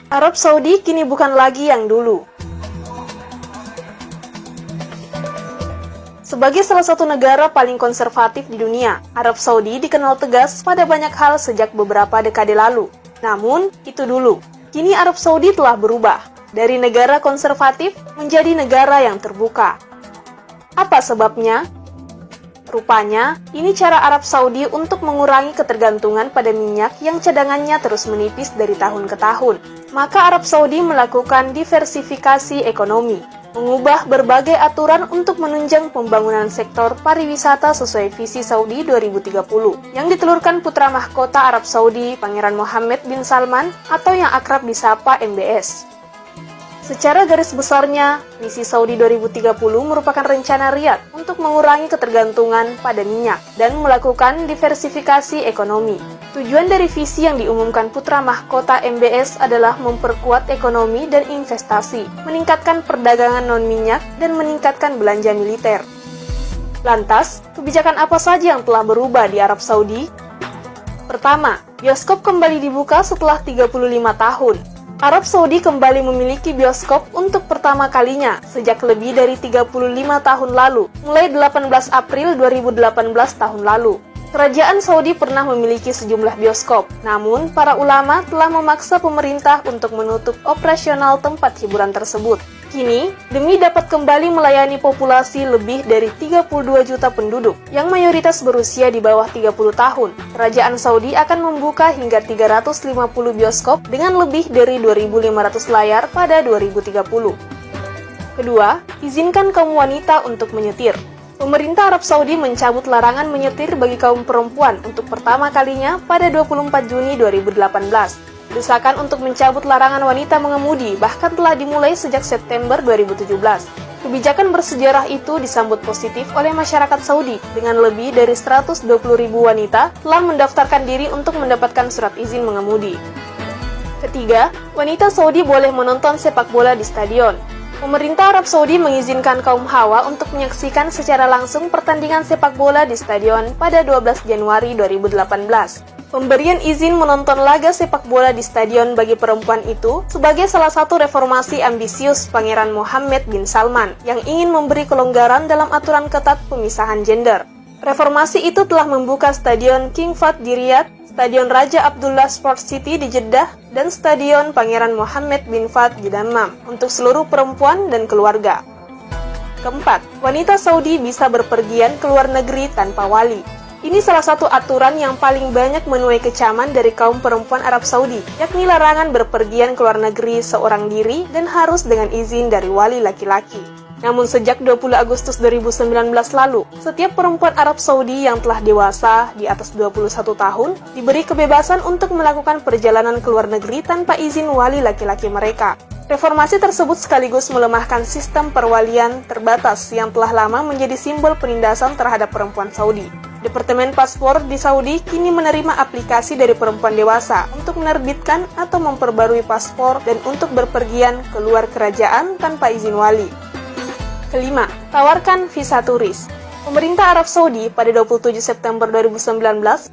Arab Saudi kini bukan lagi yang dulu. Sebagai salah satu negara paling konservatif di dunia, Arab Saudi dikenal tegas pada banyak hal sejak beberapa dekade lalu. Namun, itu dulu. Kini Arab Saudi telah berubah dari negara konservatif menjadi negara yang terbuka. Apa sebabnya? Rupanya, ini cara Arab Saudi untuk mengurangi ketergantungan pada minyak yang cadangannya terus menipis dari tahun ke tahun. Maka Arab Saudi melakukan diversifikasi ekonomi, mengubah berbagai aturan untuk menunjang pembangunan sektor pariwisata sesuai visi Saudi 2030, yang ditelurkan putra mahkota Arab Saudi, Pangeran Mohammed bin Salman, atau yang akrab disapa MBS. Secara garis besarnya, misi Saudi 2030 merupakan rencana Riyadh untuk mengurangi ketergantungan pada minyak dan melakukan diversifikasi ekonomi. Tujuan dari visi yang diumumkan putra mahkota MBS adalah memperkuat ekonomi dan investasi, meningkatkan perdagangan non-minyak, dan meningkatkan belanja militer. Lantas, kebijakan apa saja yang telah berubah di Arab Saudi? Pertama, bioskop kembali dibuka setelah 35 tahun. Arab Saudi kembali memiliki bioskop untuk pertama kalinya sejak lebih dari 35 tahun lalu, mulai 18 April 2018 tahun lalu. Kerajaan Saudi pernah memiliki sejumlah bioskop, namun para ulama telah memaksa pemerintah untuk menutup operasional tempat hiburan tersebut. Kini, demi dapat kembali melayani populasi lebih dari 32 juta penduduk, yang mayoritas berusia di bawah 30 tahun, Kerajaan Saudi akan membuka hingga 350 bioskop dengan lebih dari 2.500 layar pada 2030. Kedua, izinkan kaum wanita untuk menyetir. Pemerintah Arab Saudi mencabut larangan menyetir bagi kaum perempuan untuk pertama kalinya pada 24 Juni 2018. Desakan untuk mencabut larangan wanita mengemudi bahkan telah dimulai sejak September 2017. Kebijakan bersejarah itu disambut positif oleh masyarakat Saudi dengan lebih dari 120.000 wanita telah mendaftarkan diri untuk mendapatkan surat izin mengemudi. Ketiga, wanita Saudi boleh menonton sepak bola di stadion. Pemerintah Arab Saudi mengizinkan kaum hawa untuk menyaksikan secara langsung pertandingan sepak bola di stadion pada 12 Januari 2018. Pemberian izin menonton laga sepak bola di stadion bagi perempuan itu sebagai salah satu reformasi ambisius Pangeran Mohammed bin Salman yang ingin memberi kelonggaran dalam aturan ketat pemisahan gender. Reformasi itu telah membuka Stadion King Fahd di Riyadh, Stadion Raja Abdullah Sports City di Jeddah, dan Stadion Pangeran Mohammed bin Fahd di Dammam untuk seluruh perempuan dan keluarga. Keempat, wanita Saudi bisa berpergian ke luar negeri tanpa wali. Ini salah satu aturan yang paling banyak menuai kecaman dari kaum perempuan Arab Saudi, yakni larangan berpergian ke luar negeri seorang diri dan harus dengan izin dari wali laki-laki. Namun sejak 20 Agustus 2019 lalu, setiap perempuan Arab Saudi yang telah dewasa di atas 21 tahun diberi kebebasan untuk melakukan perjalanan ke luar negeri tanpa izin wali laki-laki mereka. Reformasi tersebut sekaligus melemahkan sistem perwalian terbatas yang telah lama menjadi simbol penindasan terhadap perempuan Saudi. Departemen Paspor di Saudi kini menerima aplikasi dari perempuan dewasa untuk menerbitkan atau memperbarui paspor dan untuk berpergian ke luar kerajaan tanpa izin wali. Kelima, tawarkan visa turis. Pemerintah Arab Saudi pada 27 September 2019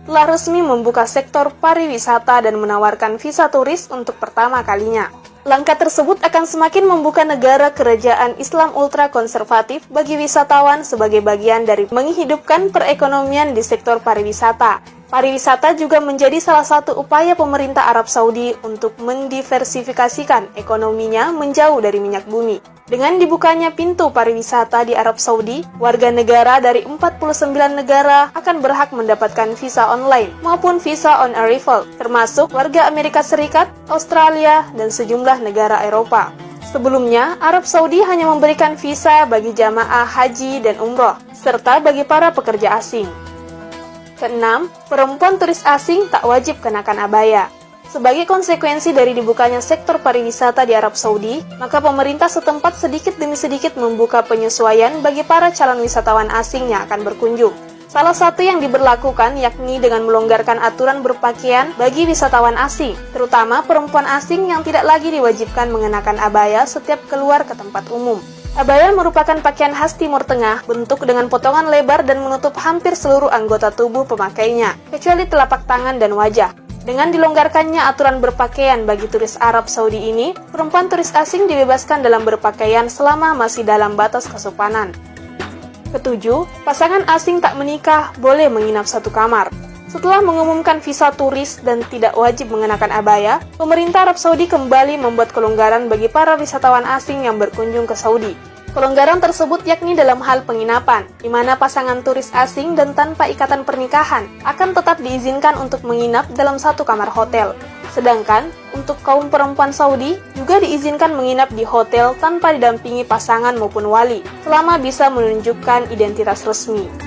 telah resmi membuka sektor pariwisata dan menawarkan visa turis untuk pertama kalinya. Langkah tersebut akan semakin membuka negara kerajaan Islam ultra konservatif bagi wisatawan sebagai bagian dari menghidupkan perekonomian di sektor pariwisata. Pariwisata juga menjadi salah satu upaya pemerintah Arab Saudi untuk mendiversifikasikan ekonominya menjauh dari minyak bumi. Dengan dibukanya pintu pariwisata di Arab Saudi, warga negara dari 49 negara akan berhak mendapatkan visa online maupun visa on arrival, termasuk warga Amerika Serikat, Australia, dan sejumlah negara Eropa. Sebelumnya, Arab Saudi hanya memberikan visa bagi jamaah haji dan umroh, serta bagi para pekerja asing. Keenam, perempuan turis asing tak wajib kenakan abaya. Sebagai konsekuensi dari dibukanya sektor pariwisata di Arab Saudi, maka pemerintah setempat sedikit demi sedikit membuka penyesuaian bagi para calon wisatawan asing yang akan berkunjung. Salah satu yang diberlakukan yakni dengan melonggarkan aturan berpakaian bagi wisatawan asing, terutama perempuan asing yang tidak lagi diwajibkan mengenakan abaya setiap keluar ke tempat umum. Abaya merupakan pakaian khas Timur Tengah, bentuk dengan potongan lebar dan menutup hampir seluruh anggota tubuh pemakainya, kecuali telapak tangan dan wajah. Dengan dilonggarkannya aturan berpakaian bagi turis Arab Saudi ini, perempuan turis asing dibebaskan dalam berpakaian selama masih dalam batas kesopanan. Ketujuh, pasangan asing tak menikah boleh menginap satu kamar. Setelah mengumumkan visa turis dan tidak wajib mengenakan abaya, pemerintah Arab Saudi kembali membuat kelonggaran bagi para wisatawan asing yang berkunjung ke Saudi. Kelonggaran tersebut yakni dalam hal penginapan, di mana pasangan turis asing dan tanpa ikatan pernikahan akan tetap diizinkan untuk menginap dalam satu kamar hotel. Sedangkan, untuk kaum perempuan Saudi juga diizinkan menginap di hotel tanpa didampingi pasangan maupun wali, selama bisa menunjukkan identitas resmi.